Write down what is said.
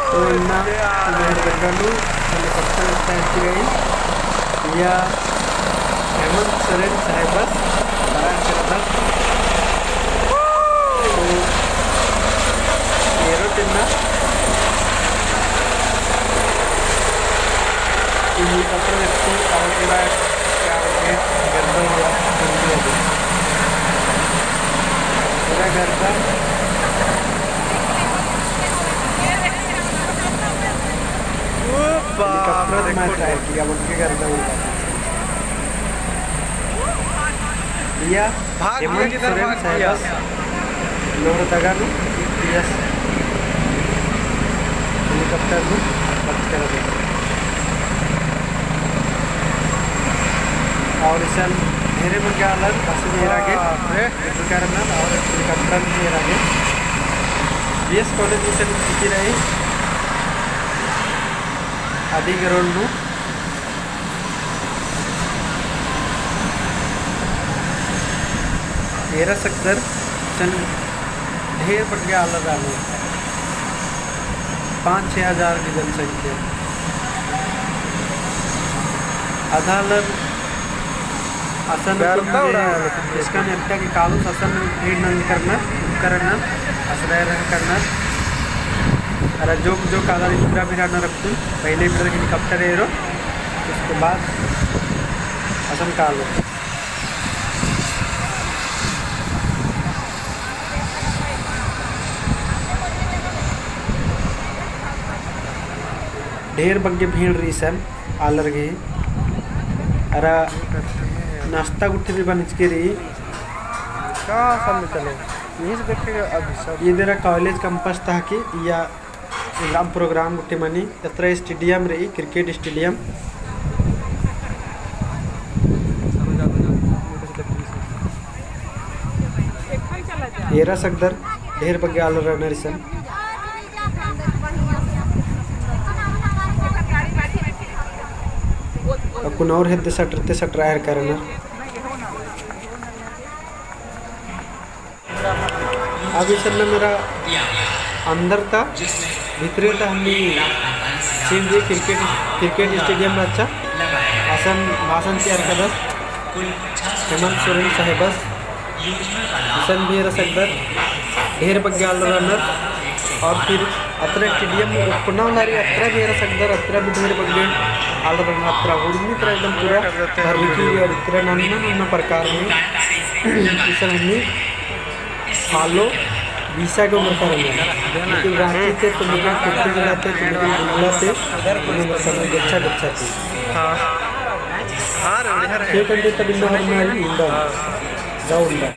तो इन्ना हेलीकॉप्टर गई या हेमंत सोरेन साहेबस तो एरोटिना हेलीकॉप्टर व्यक्ति और पूरा क्या गर्दा हुआ पूरा गर्दा हेलीकॉप्टर मैं ट्राई किया उनके गर्दा हुआ या हेमंत सोरेन साहेबस ನೋಡಿದಾಗನು ಎಸ್ ಹೆಲಿಕಾಪ್ಟರ್ನು ಬರ್ತಿರೋದು और इसन मेरे बग्गालन बस मेरागे कारण और हेलीकॉप्टर मेरागे बीएस कॉलेज इसन की रही आदि ग्राउंड मेरा सख्तर सन ढेर बढ़ गया अलग आलू 5-6 हज़ार की जनसंख्या अदालत असन इसका नेता की कालू असन भीड़ नंग करना असर करना अरे जो काला इतना भी रहना रखते पहले इधर हेलीकॉप्टर एरो उसके बाद असन कालू ढेर बग्गे भीड़ रही सन आलर गई अरे नाश्ता गुट्ठी भी बन के रही चले ये मेरा कॉलेज कैंपस था कि या एग्जाम प्रोग्राम गुट्ठी मनी यत्र स्टेडियम रही क्रिकेट स्टेडियम येरा सगदर ढेर बग्गे आलर रहना रही सन कुन और हेद्दे सटर आयर करना अभी सर मेरा अंदर था भीतरी था हमने सीन दी क्रिकेट स्टेडियम में अच्छा आसन भाषण तैयार कर हेमंत सोरेन साहेबस हसन भी रसकदर ढेर बग्गाल रनर और फिर अत्र स्टेडियम पुनः लारी अत्र भी रसकदर अत्र भी ढेर बग्गे आल रनर अत्र हुड़नी तरह एकदम पूरा भरविकी और इतना नाना प्रकार में इसे हमने फॉलो वीसा के उम्र का रंगा लेकिन रांची से तुम लोग कुत्ते जलाते तुम लोग बुला से उन्हें समय गच्छा थी हाँ 6 घंटे तक इन हर में इंदा जाऊँगा